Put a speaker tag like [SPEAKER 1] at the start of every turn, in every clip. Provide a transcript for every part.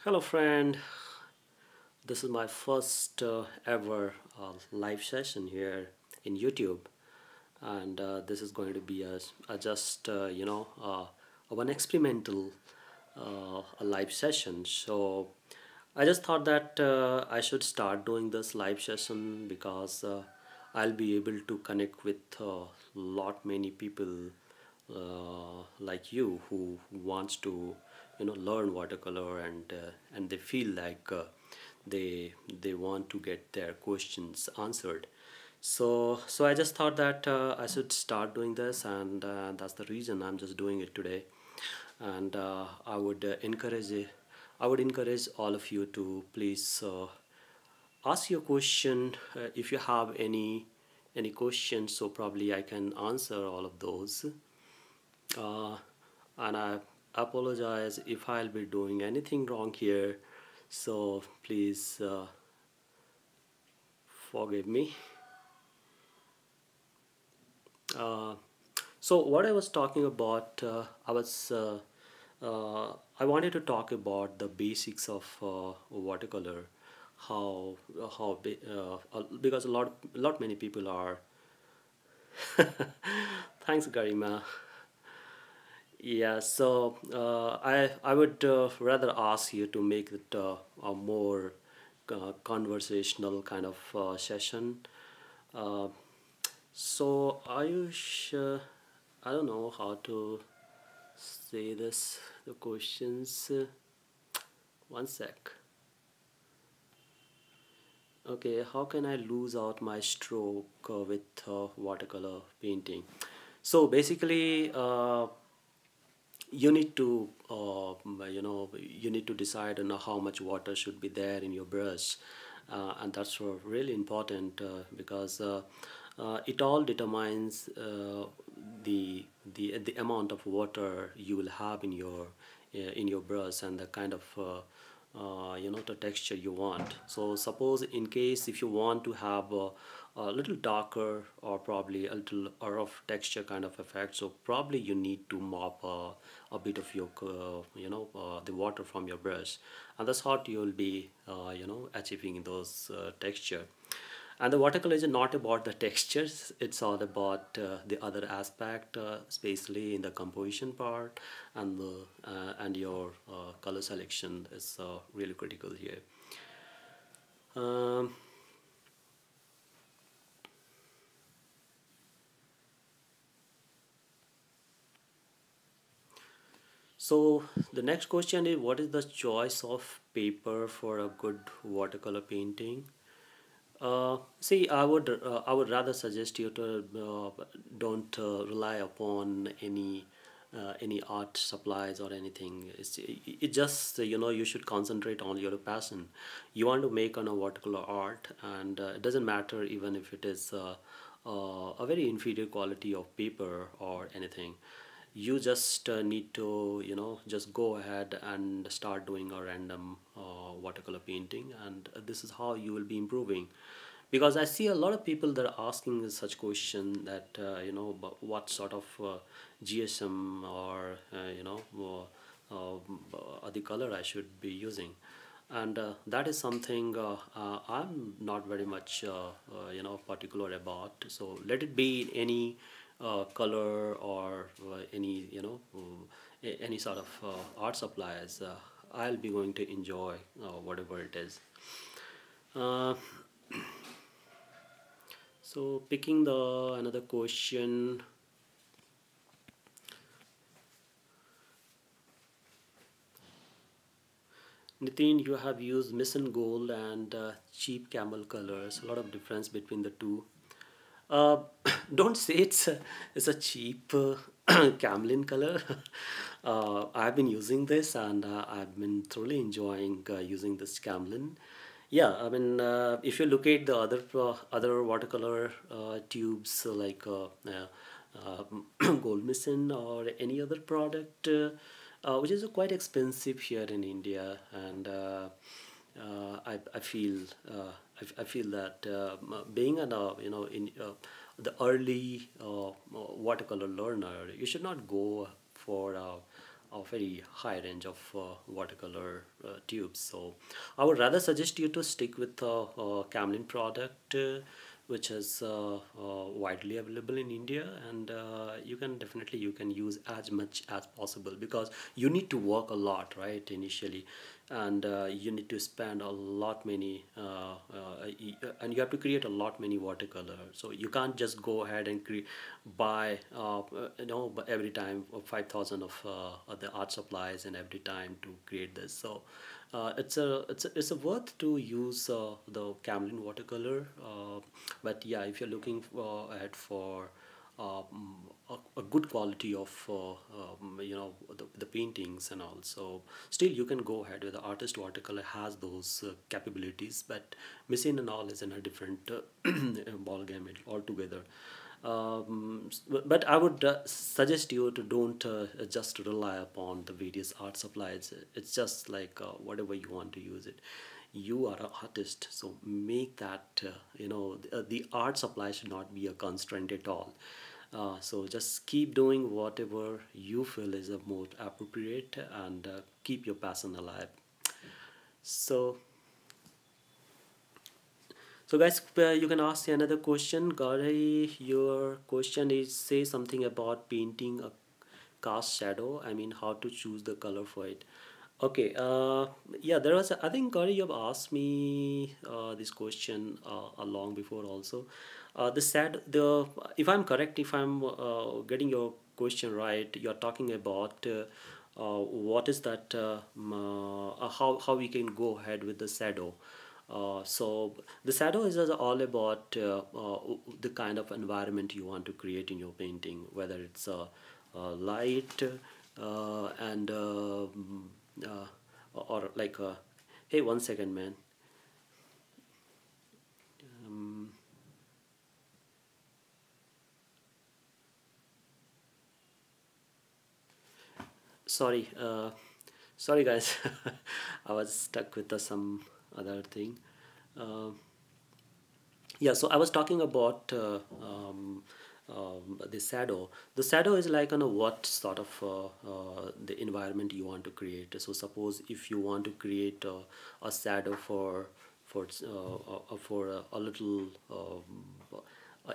[SPEAKER 1] Hello, friend. This is my first ever live session here in YouTube, and this is going to be a just one experimental a live session. So I just thought that I should start doing this live session because I'll be able to connect with lot many people like you who wants to learn watercolor and they feel like they want to get their questions answered. So I just thought that I should start doing this, and that's the reason I'm just doing it today. And I would encourage all of you to please ask your question if you have any questions, so probably I can answer all of those. uh, and I apologize if I'll be doing anything wrong here, so please forgive me. uh, so what I was talking about, I wanted to talk about the basics of watercolor, because a lot many people are thanks Garima. Yeah, so I would rather ask you to make it a more conversational kind of session. Uh, so I don't know how to say this. The questions. One sec. Okay, how can I lose out my stroke with watercolor painting? So basically, you need to you need to decide on how much water should be there in your brush, and that's really important because it all determines the amount of water you will have in your brush and the kind of the texture you want. So suppose in case if you want to have a little darker or probably a little rough texture kind of effect, so probably you need to mop a bit of your the water from your brush, and that's how you will be achieving those texture. And the watercolor is not about the textures, it's all about the other aspect, especially in the composition part, and your color selection is really critical here. um, so the next question is, what is the choice of paper for a good watercolor painting? See, I would rather suggest you to don't rely upon any art supplies or anything. It just you should concentrate on your passion. You want to make on a watercolor art, and it doesn't matter even if it is a very inferior quality of paper or anything. You just need to just go ahead and start doing a random watercolor painting, and this is how you will be improving. Because I see a lot of people that are asking such question that but what sort of GSM or the color I should be using, and that is something I'm not very much particular about. So let it be in any color or any any sort of art supplies. I'll be going to enjoy whatever it is. Uh, so picking the another question. Nitin, you have used mission gold and cheap camel colors. A lot of difference between the two. Uh, don't say it's a cheap camelin color. I've been using this, and I've been thoroughly enjoying using this camelin. Yeah, I mean, if you look at the other watercolor tubes Gold Mission or any other product, which is quite expensive here in India, and I feel I feel that being an in the early watercolor learner, you should not go for a very high range of watercolor tubes. So I would rather suggest you to stick with a Camlin product, which is widely available in India, and you can use as much as possible, because you need to work a lot, right, initially, and you need to spend a lot many and you have to create a lot many watercolor. So you can't just go ahead and buy every time 5,000 of the art supplies and every time to create this. So it's a worth to use the Camlin watercolor, but yeah, if you're looking ahead for a good quality of the paintings and all, so still you can go ahead with the artist watercolor, has those capabilities, but machine and all is in a different ball game altogether. But I would suggest you to don't just rely upon the various art supplies. It's just like whatever you want to use it. You are an artist, so make that the art supply should not be a constraint at all. So just keep doing whatever you feel is the most appropriate, and keep your passion alive. So so guys, you can ask another question. Gauri, your question is, say something about painting a cast shadow. I mean, how to choose the color for it. Okay, yeah, there was, I think, Gauri, you have asked me this question long before also. If I'm correct, if I'm getting your question right, you're talking about what is that, how we can go ahead with the shadow. So the shadow is all about the kind of environment you want to create in your painting, whether it's light and or like hey, one second, man. um, sorry, sorry guys. I was stuck with some other thing. uh, yeah, so I was talking about the shadow. The shadow is like what sort of the environment you want to create. So suppose if you want to create a shadow for a little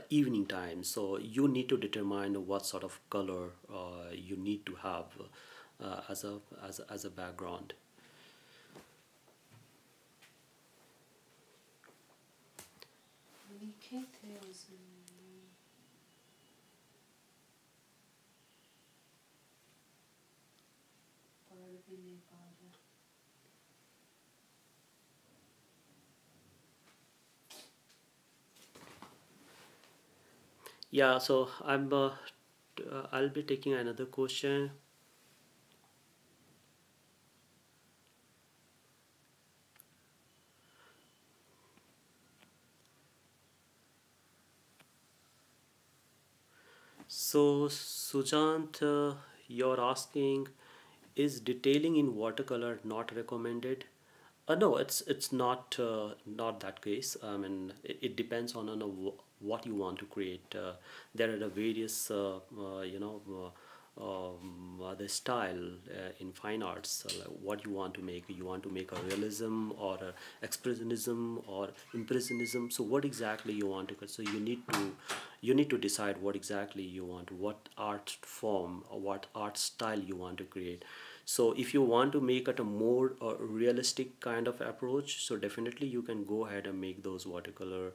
[SPEAKER 1] evening time, so you need to determine what sort of color you need to have as a background. Yeah, so I'll be taking another question. So Sujant, you're asking, is detailing in watercolor not recommended? No, it's not that case. I mean, it depends on what you want to create. There are the various the style in fine arts. Like what you want to make. You want to make a realism or a expressionism or impressionism. So what exactly you want to? So you need to decide what exactly you want, what art form or what art style you want to create. So if you want to make it a more realistic kind of approach, so definitely you can go ahead and make those watercolor.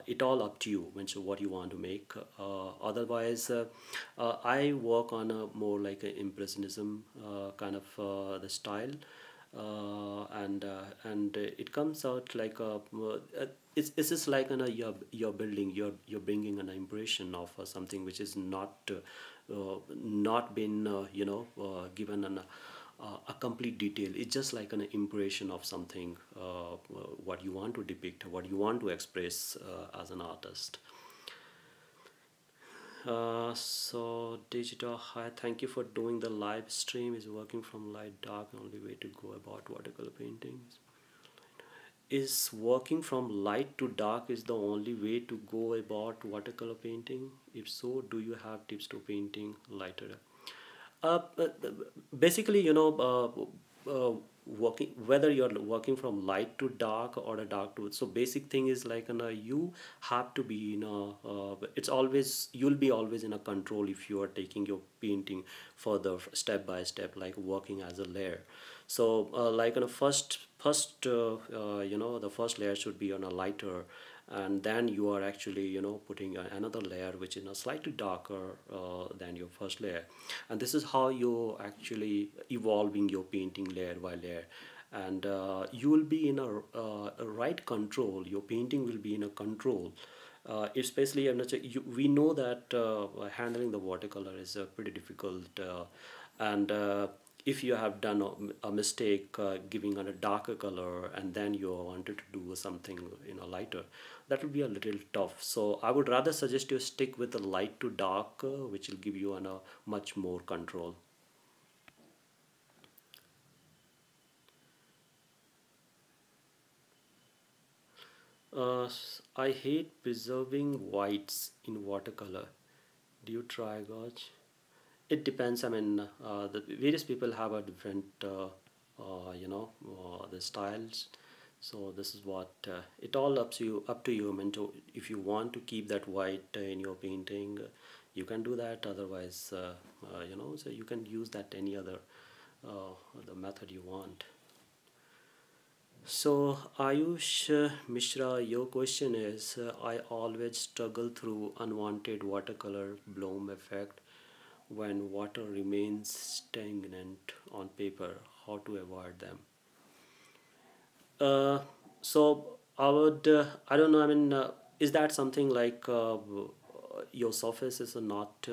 [SPEAKER 1] It all up to you what you want to make. Otherwise, I work on a more like an impressionism kind of the style, and it comes out like it's just like you're building, you're bringing an impression of something which is not been given a complete detail. It's just like an impression of something, what you want to depict, what you want to express as an artist. So digital, hi, thank you for doing the live stream. Is working from light dark only way to go about watercolor paintings? Is working from light to dark is the only way to go about watercolor painting? If so, do you have tips to painting lighter? Basically, working whether you're working from light to dark or a dark to, so basic thing is like, you have to be, it's always, you'll be always in a control if you are taking your painting further step by step, like working as a layer. So like on a first the first layer should be on a lighter, and then you are actually, putting another layer which is a slightly darker than your first layer, and this is how you actually evolving your painting layer by layer. And you will be in a right control, your painting will be in a control. Especially, I'm not sure, we know that handling the watercolor is pretty difficult, and if you have done a mistake giving on a darker color, and then you wanted to do something, lighter, that will be a little tough. So I would rather suggest you stick with the light to dark, which will give you a much more control. I hate preserving whites in watercolor. Do you try, Gauge? It depends. I mean, the various people have a different, the styles. So this is what it all up to you. I mean, if you want to keep that white in your painting, you can do that. Otherwise, so you can use that any other the method you want. So Ayush Mishra, your question is, I always struggle through unwanted watercolor bloom effect when water remains stagnant on paper. How to avoid them? Uh, so I don't know. I mean, is that something like your surface is not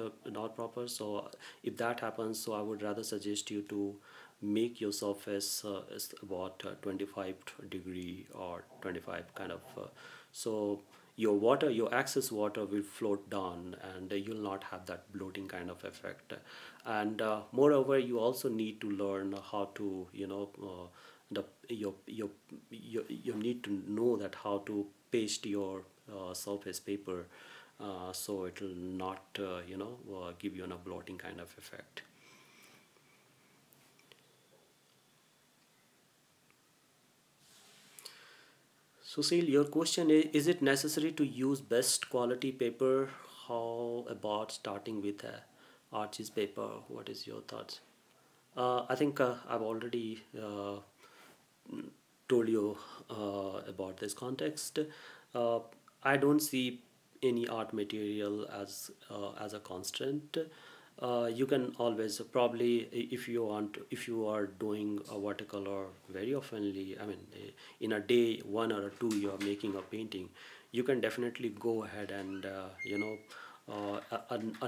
[SPEAKER 1] proper? So if that happens, so I would rather suggest you to make your surface is about 25 degree or 25 kind of. So your excess water will float down, and you'll not have that bloating kind of effect. And moreover, you also need to learn how to, the you need to know that how to paste your surface paper, so it will not give you a bloating kind of effect. Susil, your question is it necessary to use best quality paper? How about starting with artist paper? What is your thoughts? I think I've already told you about this context. Uh, I don't see any art material as a constant. You can always probably, if you want, if you are doing a watercolor very oftenly, I mean, in a day, one or two, you are making a painting, you can definitely go ahead and a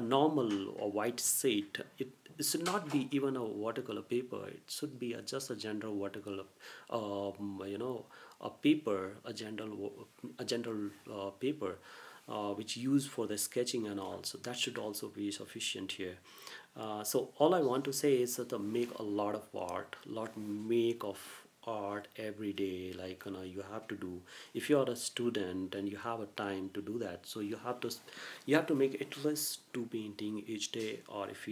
[SPEAKER 1] normal or white sheet. It should not be even a watercolor paper. It should be just a general watercolor, a paper, a general paper, which used for the sketching and all. So that should also be sufficient here. So all I want to say is that to make a lot of art, lot make of art every day, like you have to do, if you are a student and you have a time to do that, so you have to make at least two painting each day. Or if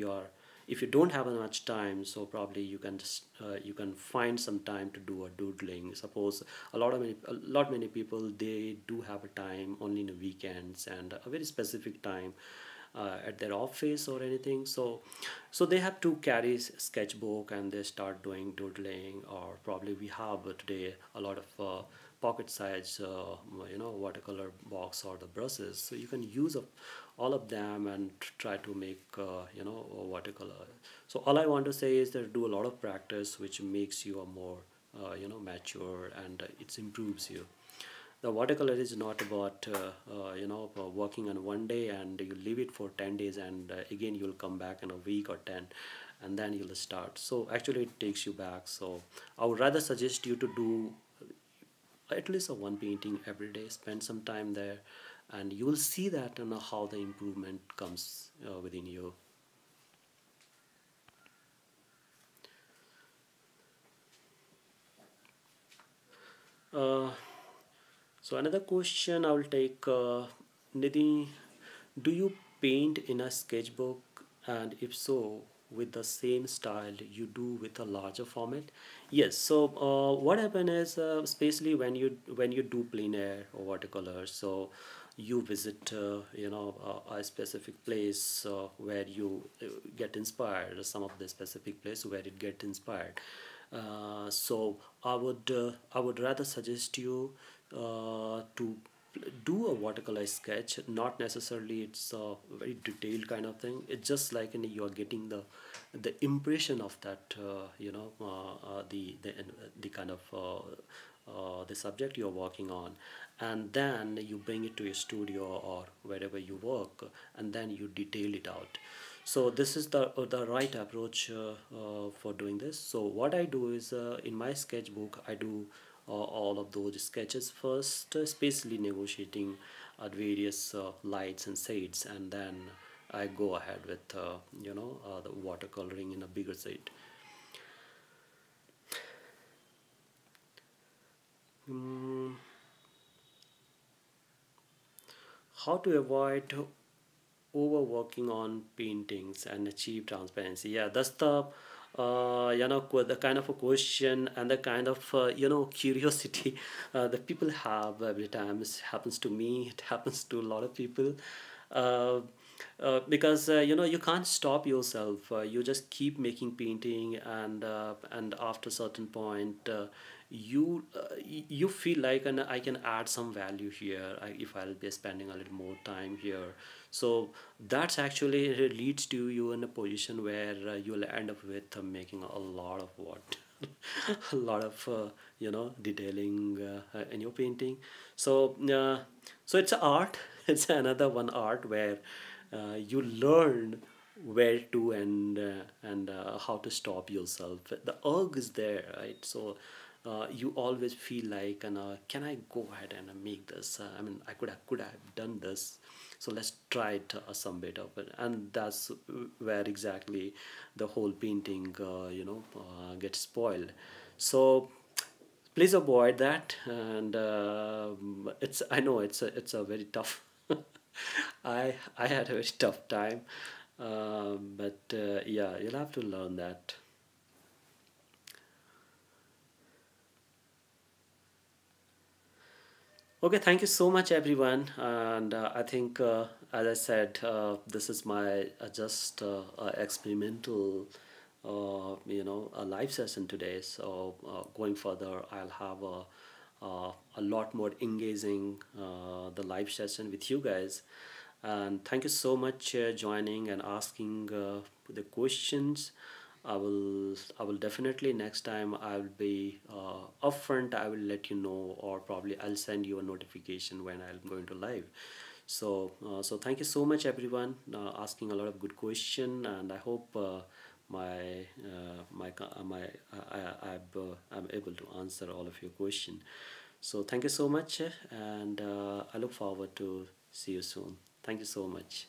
[SPEAKER 1] you don't have much time, so probably you can just you can find some time to do a doodling. Suppose a lot many people, they do have a time only in the weekends and a very specific time at their office or anything. So they have to carry sketchbook and they start doing doodling. Or probably we have today a lot of pocket size watercolor box or the brushes, so you can use all of them and try to make a watercolor. So all I want to say is that do a lot of practice, which makes you a more mature, and it improves you. The watercolor is not about working on one day and you leave it for 10 days, and again you'll come back in a week or 10, and then you'll start. So actually it takes you back. So I would rather suggest you to do at least a one painting every day, spend some time there, and you will see that and how the improvement comes within you. uh, so another question I will take, Nidhi, do you paint in a sketchbook, and if so, with the same style you do with a larger format? Yes. So what happen is, especially when you do plein air or watercolor, so you visit a specific place where you get inspired, some of the specific place where it get inspired. So I would rather suggest you to do a watercolor sketch. Not necessarily it's a very detailed kind of thing. It's just like you are getting the impression of that, the kind of the subject you're working on, and then you bring it to your studio or wherever you work, and then you detail it out. So this is the right approach for doing this. So what I do is, in my sketchbook I do all of those sketches first, spatially negotiating at various lights and shades, and then I go ahead with the watercoloring in a bigger shade. Mm, how to avoid overworking on paintings and achieve transparency? Yeah, that's the the kind of a question and the kind of curiosity that people have every time. It happens to me, it happens to a lot of people. uh, because you can't stop yourself. You just keep making painting, and after certain point, you feel like, and I can add some value here, if I'll be spending a little more time here. So that's actually leads to you in a position where you'll end up with making a lot of what a lot of detailing in your painting. So so it's a art. It's another one art where you learn where to, and how to stop yourself. The urge is there, right? So you always feel like, and can I go ahead and make this? I mean, could have done this. So let's try it some bit of it, and that's where exactly the whole painting gets spoiled. So please avoid that. And it's I know it's a very tough. I had a very tough time, but yeah, you'll have to learn that. Okay, thank you so much, everyone. And I think, as I said, this is my just experimental, a live session today. So going further, I'll have a lot more engaging the live session with you guys. And thank you so much joining and asking the questions. I will definitely, next time I'll be upfront. I will let you know, or probably I'll send you a notification when I'm going to live. So so thank you so much, everyone, asking a lot of good question, and I hope I'm able to answer all of your question. So thank you so much, and I look forward to see you soon. Thank you so much.